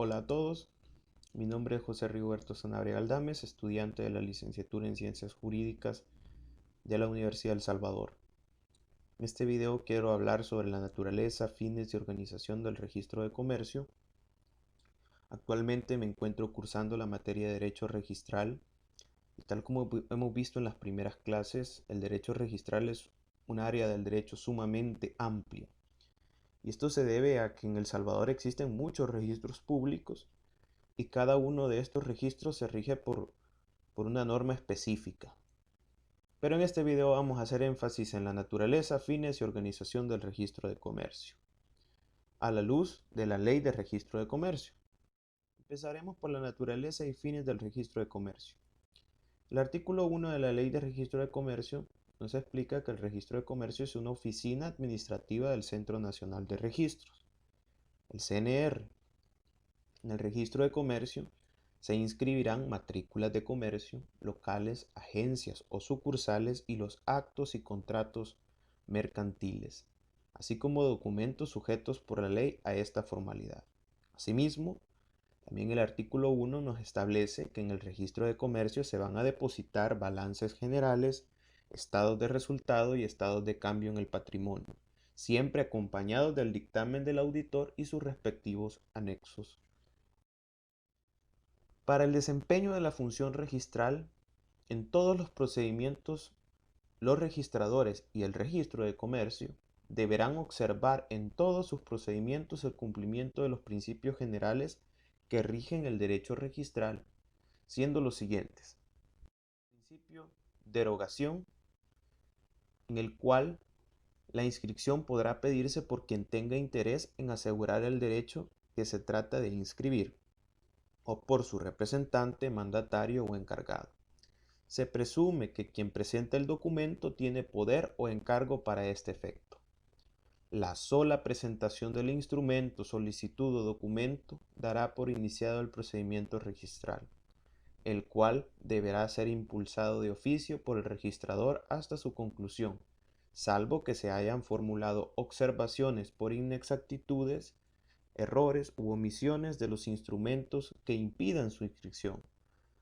Hola a todos, mi nombre es José Rigoberto Sanabria Galdames, estudiante de la licenciatura en Ciencias Jurídicas de la Universidad de El Salvador. En este video quiero hablar sobre la naturaleza, fines y organización del registro de comercio. Actualmente me encuentro cursando la materia de Derecho Registral y tal como hemos visto en las primeras clases, el derecho registral es un área del derecho sumamente amplia. Y esto se debe a que en El Salvador existen muchos registros públicos y cada uno de estos registros se rige por una norma específica. Pero en este video vamos a hacer énfasis en la naturaleza, fines y organización del registro de comercio, a la luz de la Ley de Registro de Comercio. Empezaremos por la naturaleza y fines del registro de comercio. El artículo 1 de la Ley de Registro de Comercio nos explica que el registro de comercio es una oficina administrativa del Centro Nacional de Registros, el CNR. En el registro de comercio se inscribirán matrículas de comercio, locales, agencias o sucursales y los actos y contratos mercantiles, así como documentos sujetos por la ley a esta formalidad. Asimismo, también el artículo 1 nos establece que en el registro de comercio se van a depositar balances generales, estados de resultado y estados de cambio en el patrimonio, siempre acompañados del dictamen del auditor y sus respectivos anexos. Para el desempeño de la función registral, en todos los procedimientos, los registradores y el registro de comercio deberán observar en todos sus procedimientos el cumplimiento de los principios generales que rigen el derecho registral, siendo los siguientes. Principio de derogación, en el cual la inscripción podrá pedirse por quien tenga interés en asegurar el derecho que se trata de inscribir, o por su representante, mandatario o encargado. Se presume que quien presenta el documento tiene poder o encargo para este efecto. La sola presentación del instrumento, solicitud o documento dará por iniciado el procedimiento registral, el cual deberá ser impulsado de oficio por el registrador hasta su conclusión, salvo que se hayan formulado observaciones por inexactitudes, errores u omisiones de los instrumentos que impidan su inscripción,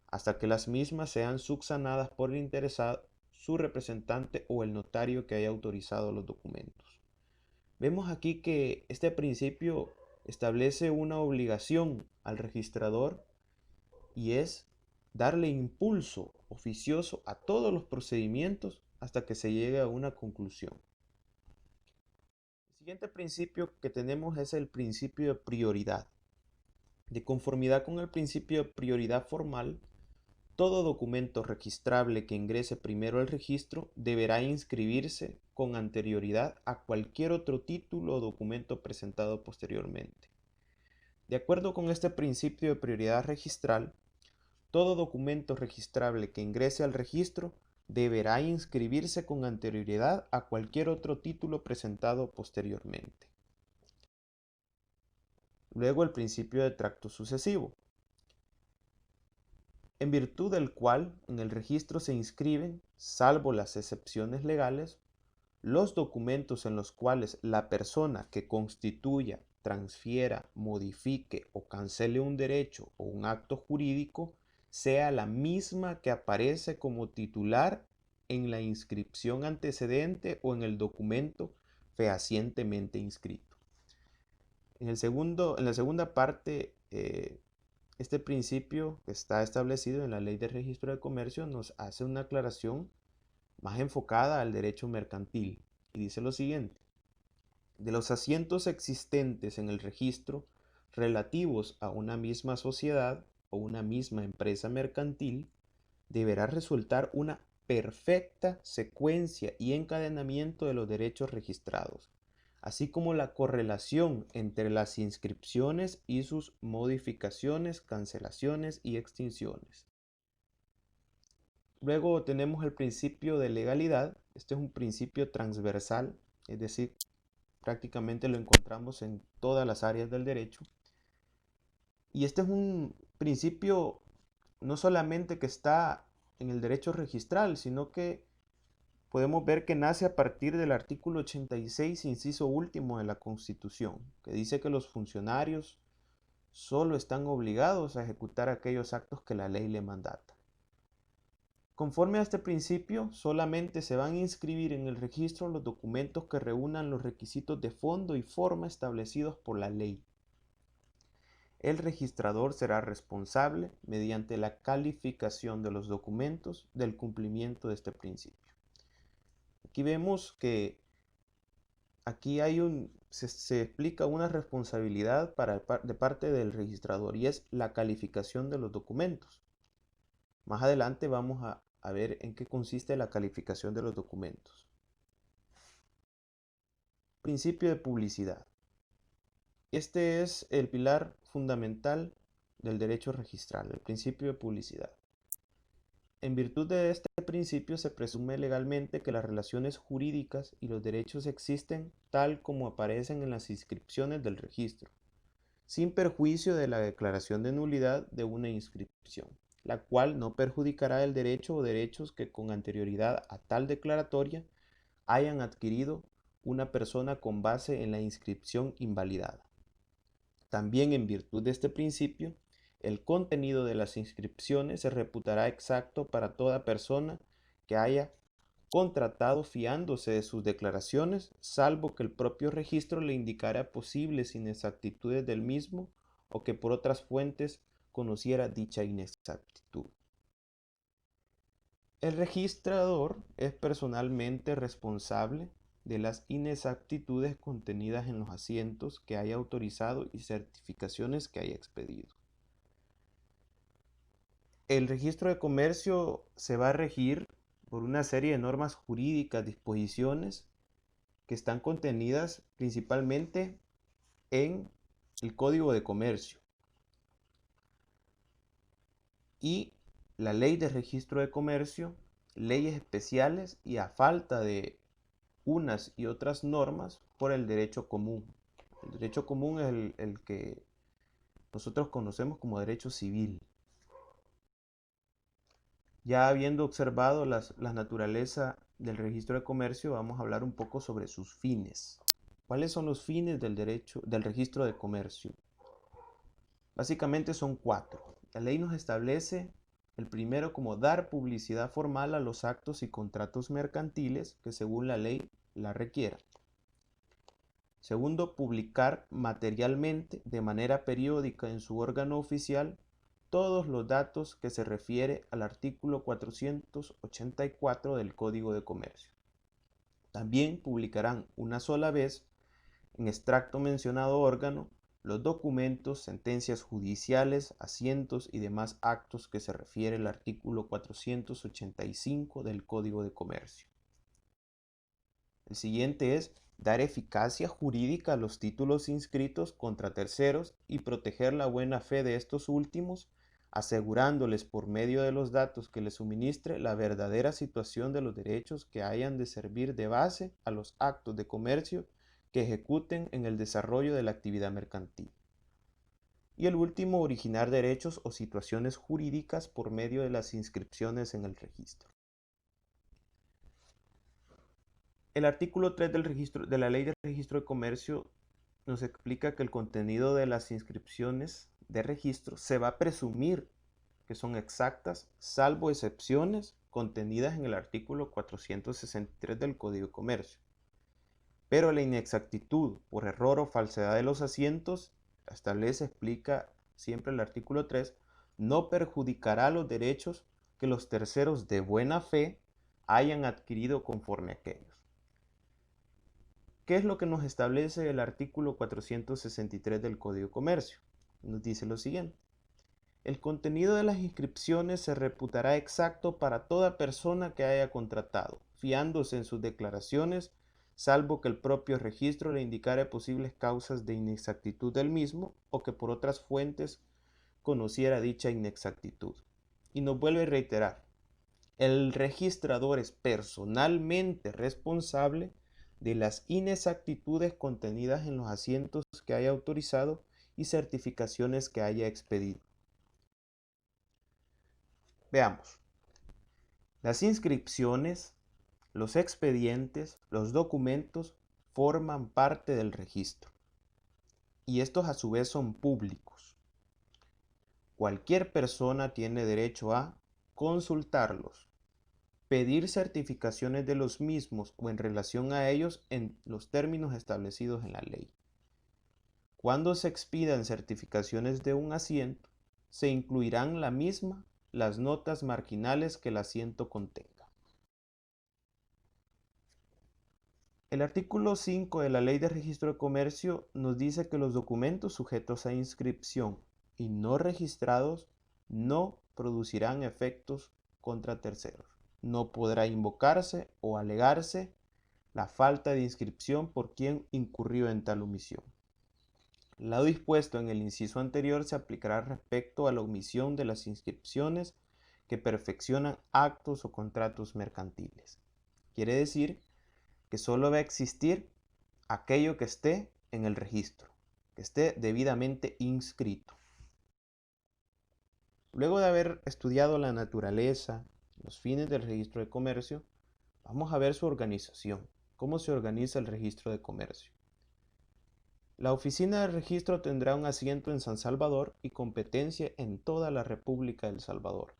hasta que las mismas sean subsanadas por el interesado, su representante o el notario que haya autorizado los documentos. Vemos aquí que este principio establece una obligación al registrador y es darle impulso oficioso a todos los procedimientos hasta que se llegue a una conclusión. El siguiente principio que tenemos es el principio de prioridad. De conformidad con el principio de prioridad formal, todo documento registrable que ingrese primero al registro deberá inscribirse con anterioridad a cualquier otro título o documento presentado posteriormente. De acuerdo con este principio de prioridad registral, todo documento registrable que ingrese al registro deberá inscribirse con anterioridad a cualquier otro título presentado posteriormente. Luego el principio de tracto sucesivo, en virtud del cual en el registro se inscriben, salvo las excepciones legales, los documentos en los cuales la persona que constituya, transfiera, modifique o cancele un derecho o un acto jurídico sea la misma que aparece como titular en la inscripción antecedente o en el documento fehacientemente inscrito. En la segunda parte, este principio que está establecido en la Ley de Registro de Comercio nos hace una aclaración más enfocada al derecho mercantil y dice lo siguiente: de los asientos existentes en el registro relativos a una misma sociedad o una misma empresa mercantil, deberá resultar una perfecta secuencia y encadenamiento de los derechos registrados, así como la correlación entre las inscripciones y sus modificaciones, cancelaciones y extinciones. Luego tenemos el principio de legalidad. Este es un principio transversal, es decir, prácticamente lo encontramos en todas las áreas del derecho. Y este es un principio no solamente que está en el derecho registral, sino que podemos ver que nace a partir del artículo 86, inciso último de la Constitución, que dice que los funcionarios solo están obligados a ejecutar aquellos actos que la ley le mandata. Conforme a este principio, solamente se van a inscribir en el registro los documentos que reúnan los requisitos de fondo y forma establecidos por la ley. El registrador será responsable, mediante la calificación de los documentos, del cumplimiento de este principio. Aquí vemos que aquí se explica una responsabilidad de parte del registrador y es la calificación de los documentos. Más adelante vamos a ver en qué consiste la calificación de los documentos. Principio de publicidad. Este es el pilar fundamental del derecho registral, el principio de publicidad. En virtud de este principio se presume legalmente que las relaciones jurídicas y los derechos existen tal como aparecen en las inscripciones del registro, sin perjuicio de la declaración de nulidad de una inscripción, la cual no perjudicará el derecho o derechos que con anterioridad a tal declaratoria hayan adquirido una persona con base en la inscripción invalidada. También en virtud de este principio, el contenido de las inscripciones se reputará exacto para toda persona que haya contratado fiándose de sus declaraciones, salvo que el propio registro le indicara posibles inexactitudes del mismo o que por otras fuentes conociera dicha inexactitud. El registrador es personalmente responsable de las inexactitudes contenidas en los asientos que haya autorizado y certificaciones que haya expedido. El registro de comercio se va a regir por una serie de normas jurídicas, disposiciones que están contenidas principalmente en el Código de Comercio y la Ley de Registro de Comercio, leyes especiales y a falta de unas y otras normas por el derecho común. El derecho común es el que nosotros conocemos como derecho civil. Ya habiendo observado la naturaleza del registro de comercio, vamos a hablar un poco sobre sus fines. ¿Cuáles son los fines del registro de comercio? Básicamente son 4. La ley nos establece el primero como dar publicidad formal a los actos y contratos mercantiles que según la ley la requiera. Segundo, publicar materialmente de manera periódica en su órgano oficial todos los datos que se refiere al artículo 484 del Código de Comercio. También publicarán una sola vez en extracto mencionado órgano los documentos, sentencias judiciales, asientos y demás actos que se refiere al artículo 485 del Código de Comercio. El siguiente es dar eficacia jurídica a los títulos inscritos contra terceros y proteger la buena fe de estos últimos, asegurándoles por medio de los datos que les suministre la verdadera situación de los derechos que hayan de servir de base a los actos de comercio que ejecuten en el desarrollo de la actividad mercantil. Y el último, originar derechos o situaciones jurídicas por medio de las inscripciones en el registro. El artículo 3 de la Ley de Registro de Comercio nos explica que el contenido de las inscripciones de registro se va a presumir que son exactas, salvo excepciones contenidas en el artículo 463 del Código de Comercio. Pero la inexactitud por error o falsedad de los asientos, explica siempre el artículo 3, no perjudicará los derechos que los terceros de buena fe hayan adquirido conforme a aquellos. ¿Qué es lo que nos establece el artículo 463 del Código de Comercio? Nos dice lo siguiente. El contenido de las inscripciones se reputará exacto para toda persona que haya contratado, fiándose en sus declaraciones, salvo que el propio registro le indicara posibles causas de inexactitud del mismo o que por otras fuentes conociera dicha inexactitud. Y nos vuelve a reiterar, el registrador es personalmente responsable de las inexactitudes contenidas en los asientos que haya autorizado y certificaciones que haya expedido. Veamos. Las inscripciones, los expedientes, los documentos forman parte del registro y estos a su vez son públicos. cualquier persona tiene derecho a consultarlos, pedir certificaciones de los mismos o en relación a ellos en los términos establecidos en la ley. Cuando se expidan certificaciones de un asiento, se incluirán la misma las notas marginales que el asiento contenga. El artículo 5 de la Ley de Registro de Comercio nos dice que los documentos sujetos a inscripción y no registrados no producirán efectos contra terceros. No podrá invocarse o alegarse la falta de inscripción por quien incurrió en tal omisión. Lo dispuesto en el inciso anterior se aplicará respecto a la omisión de las inscripciones que perfeccionan actos o contratos mercantiles. Quiere decir que solo va a existir aquello que esté en el registro, que esté debidamente inscrito. Luego de haber estudiado la naturaleza, los fines del registro de comercio, vamos a ver su organización, cómo se organiza el registro de comercio. La oficina de registro tendrá un asiento en San Salvador y competencia en toda la República de El Salvador.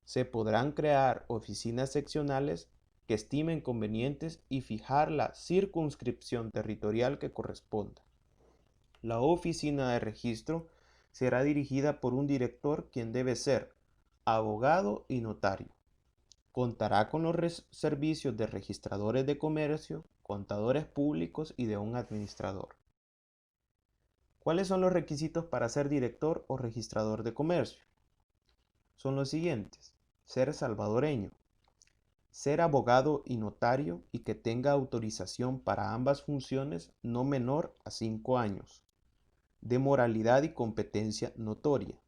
Se podrán crear oficinas seccionales que estimen convenientes y fijar la circunscripción territorial que corresponda. La oficina de registro será dirigida por un director quien debe ser abogado y notario. Contará con los servicios de registradores de comercio, contadores públicos y de un administrador. ¿Cuáles son los requisitos para ser director o registrador de comercio? Son los siguientes: ser salvadoreño, ser abogado y notario y que tenga autorización para ambas funciones no menor a 5 años, de moralidad y competencia notoria,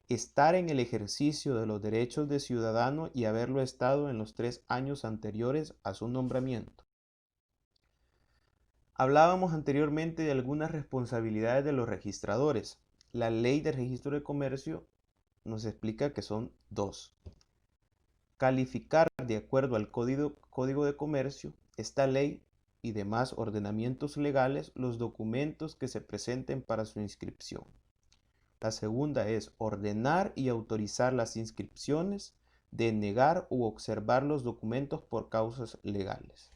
estar en el ejercicio de los derechos de ciudadano y haberlo estado en los 3 años anteriores a su nombramiento. Hablábamos anteriormente de algunas responsabilidades de los registradores. La Ley de Registro de Comercio nos explica que son 2. Calificar de acuerdo al Código de Comercio, esta ley y demás ordenamientos legales los documentos que se presenten para su inscripción. La segunda es ordenar y autorizar las inscripciones, denegar u observar los documentos por causas legales.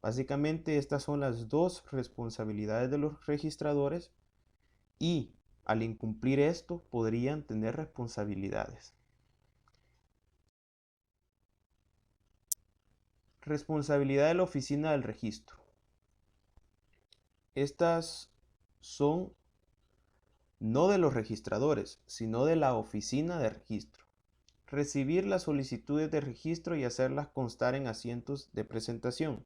Básicamente estas son las 2 responsabilidades de los registradores y al incumplir esto podrían tener responsabilidades. Responsabilidad de la oficina del registro. Estas son no de los registradores, sino de la oficina de registro. Recibir las solicitudes de registro y hacerlas constar en asientos de presentación.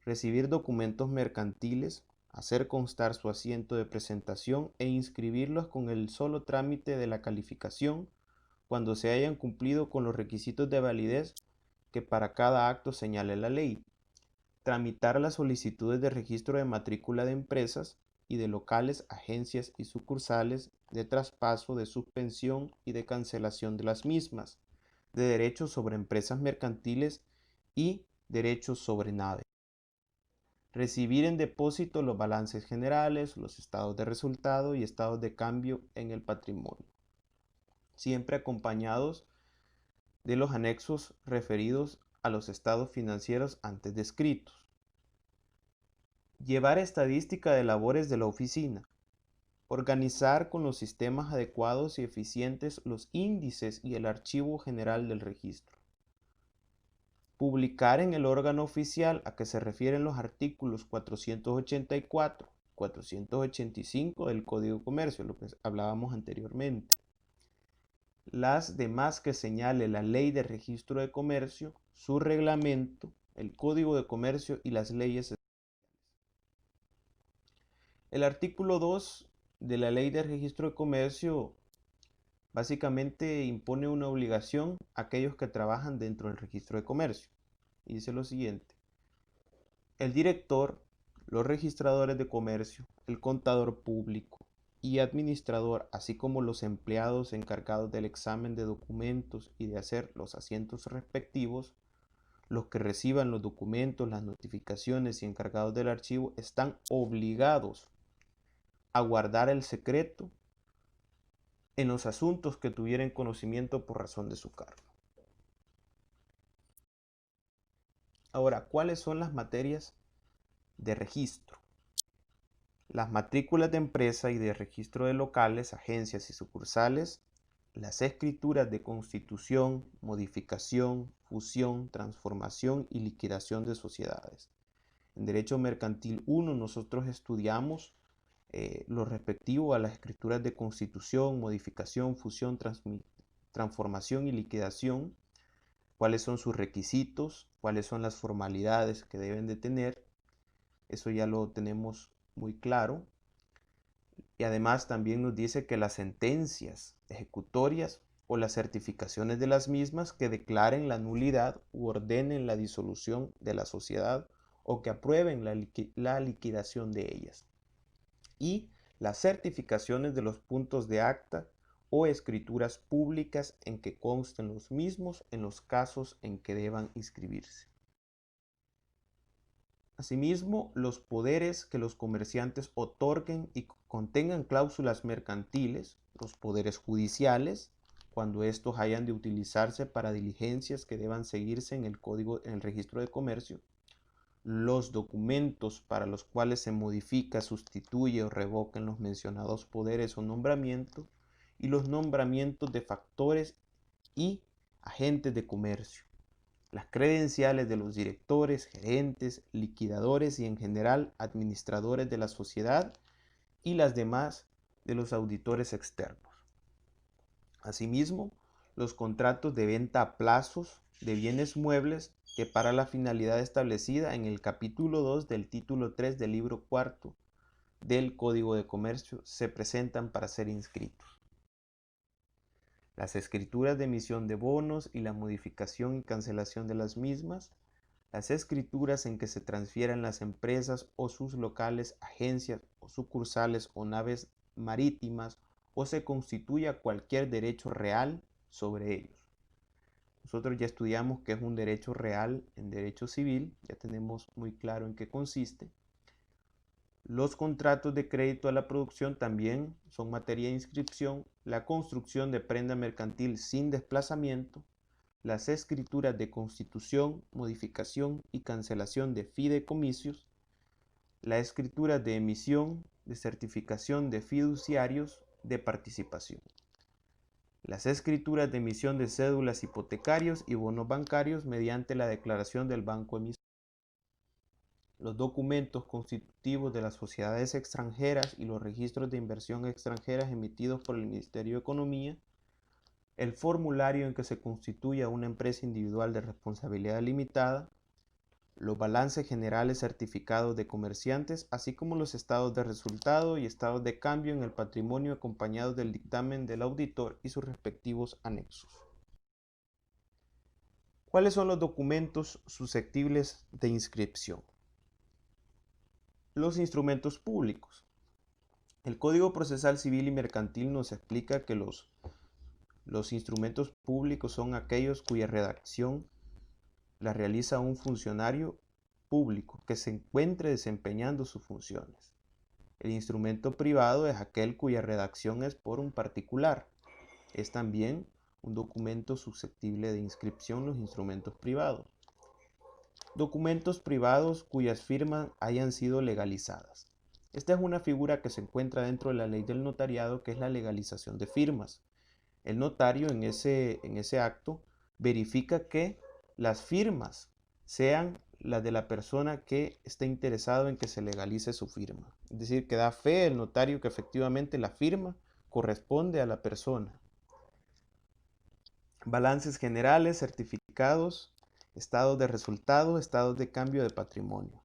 Recibir documentos mercantiles, hacer constar su asiento de presentación e inscribirlos con el solo trámite de la calificación cuando se hayan cumplido con los requisitos de validez que para cada acto señale la ley. Tramitar las solicitudes de registro de matrícula de empresas y de locales, agencias y sucursales, de traspaso, de suspensión y de cancelación de las mismas, de derechos sobre empresas mercantiles y derechos sobre naves. Recibir en depósito los balances generales, los estados de resultado y estados de cambio en el patrimonio, siempre acompañados de los anexos referidos a los estados financieros antes descritos. Llevar estadística de labores de la oficina. Organizar con los sistemas adecuados y eficientes los índices y el archivo general del registro. Publicar en el órgano oficial a que se refieren los artículos 484, 485 del Código de Comercio, lo que hablábamos anteriormente. Las demás que señale la Ley de Registro de Comercio, su reglamento, el Código de Comercio y las leyes. El artículo 2 de la Ley de Registro de Comercio básicamente impone una obligación a aquellos que trabajan dentro del registro de comercio. Y dice lo siguiente: el director, los registradores de comercio, el contador público y administrador, así como los empleados encargados del examen de documentos y de hacer los asientos respectivos, los que reciban los documentos, las notificaciones y encargados del archivo, están obligados a guardar el secreto en los asuntos que tuvieran conocimiento por razón de su cargo. Ahora, ¿cuáles son las materias de registro? Las matrículas de empresa y de registro de locales, agencias y sucursales, las escrituras de constitución, modificación, fusión, transformación y liquidación de sociedades. En Derecho Mercantil 1 nosotros estudiamos lo respectivo a las escrituras de constitución, modificación, fusión, transformación y liquidación, cuáles son sus requisitos, cuáles son las formalidades que deben de tener. Eso ya lo tenemos muy claro. Y además también nos dice que las sentencias ejecutorias o las certificaciones de las mismas que declaren la nulidad u ordenen la disolución de la sociedad o que aprueben la liquidación de ellas. Y las certificaciones de los puntos de acta o escrituras públicas en que consten los mismos en los casos en que deban inscribirse. Asimismo, los poderes que los comerciantes otorguen y contengan cláusulas mercantiles, los poderes judiciales, cuando estos hayan de utilizarse para diligencias que deban seguirse en el registro de comercio, los documentos para los cuales se modifica, sustituye o revocan los mencionados poderes o nombramientos, y los nombramientos de factores y agentes de comercio, las credenciales de los directores, gerentes, liquidadores y en general administradores de la sociedad y las demás de los auditores externos. Asimismo, los contratos de venta a plazos de bienes muebles que para la finalidad establecida en el capítulo 2 del título 3 del libro cuarto del Código de Comercio se presentan para ser inscritos. Las escrituras de emisión de bonos y la modificación y cancelación de las mismas, las escrituras en que se transfieran las empresas o sus locales, agencias o sucursales o naves marítimas o se constituya cualquier derecho real sobre ellos. Nosotros ya estudiamos qué es un derecho real en derecho civil, ya tenemos muy claro en qué consiste. Los contratos de crédito a la producción también son materia de inscripción, la construcción de prenda mercantil sin desplazamiento, las escrituras de constitución, modificación y cancelación de fideicomisos, la escritura de emisión, de certificación de fiduciarios de participación, las escrituras de emisión de cédulas hipotecarios y bonos bancarios mediante la declaración del banco emisor, los documentos constitutivos de las sociedades extranjeras y los registros de inversión extranjeras emitidos por el Ministerio de Economía, el formulario en que se constituye una empresa individual de responsabilidad limitada, los balances generales certificados de comerciantes, así como los estados de resultado y estados de cambio en el patrimonio acompañados del dictamen del auditor y sus respectivos anexos. ¿Cuáles son los documentos susceptibles de inscripción? Los instrumentos públicos. El Código Procesal Civil y Mercantil nos explica que los instrumentos públicos son aquellos cuya redacción la realiza un funcionario público que se encuentre desempeñando sus funciones. El instrumento privado es aquel cuya redacción es por un particular. Es también un documento susceptible de inscripción los instrumentos privados. Documentos privados cuyas firmas hayan sido legalizadas. Esta es una figura que se encuentra dentro de la ley del notariado, que es la legalización de firmas. El notario en ese acto verifica que las firmas sean las de la persona que está interesado en que se legalice su firma. Es decir, que da fe el notario que efectivamente la firma corresponde a la persona. Balances generales, certificados, estados de resultado, estados de cambio de patrimonio.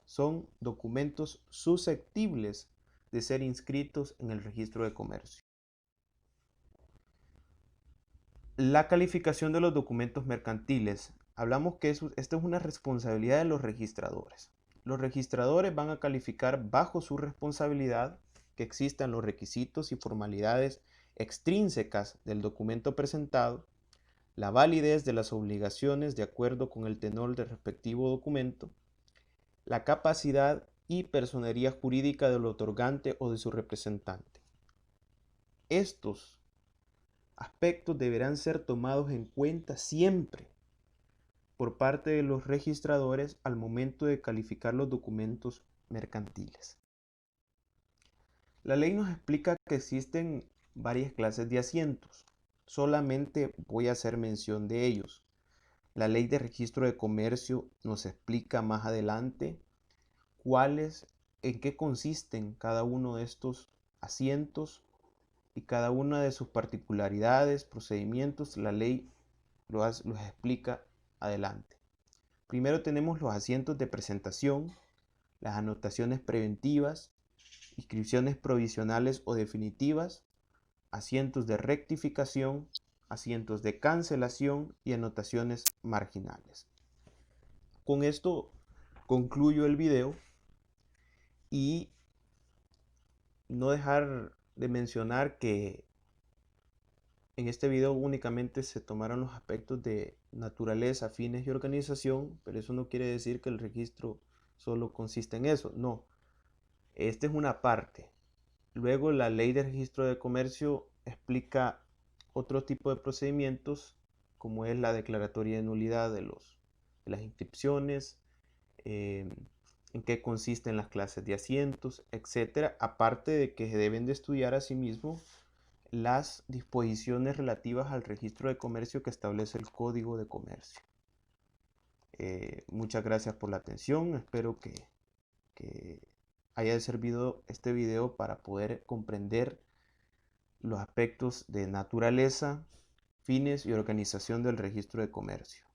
Son documentos susceptibles de ser inscritos en el registro de comercio. La calificación de los documentos mercantiles. Hablamos que esta es una responsabilidad de los registradores. Los registradores van a calificar bajo su responsabilidad que existan los requisitos y formalidades extrínsecas del documento presentado, la validez de las obligaciones de acuerdo con el tenor del respectivo documento, la capacidad y personería jurídica del otorgante o de su representante. Estos aspectos deberán ser tomados en cuenta siempre por parte de los registradores al momento de calificar los documentos mercantiles. La ley nos explica que existen varias clases de asientos. Solamente voy a hacer mención de ellos. La ley de registro de comercio nos explica más adelante en qué consisten cada uno de estos asientos y cada una de sus particularidades, procedimientos. La ley los explica adelante. Primero tenemos los asientos de presentación, las anotaciones preventivas, inscripciones provisionales o definitivas, asientos de rectificación, asientos de cancelación y anotaciones marginales. Con esto concluyo el video y no dejar de mencionar que en este video únicamente se tomaron los aspectos de naturaleza, fines y organización, pero eso no quiere decir que el registro solo consiste en eso, no. Esta es una parte. Luego la ley de registro de comercio explica otro tipo de procedimientos, como es la declaratoria de nulidad de las inscripciones, en qué consisten las clases de asientos, etcétera, aparte de que se deben de estudiar asimismo las disposiciones relativas al registro de comercio que establece el Código de Comercio. Muchas gracias por la atención. Espero que haya servido este video para poder comprender los aspectos de naturaleza, fines y organización del registro de comercio.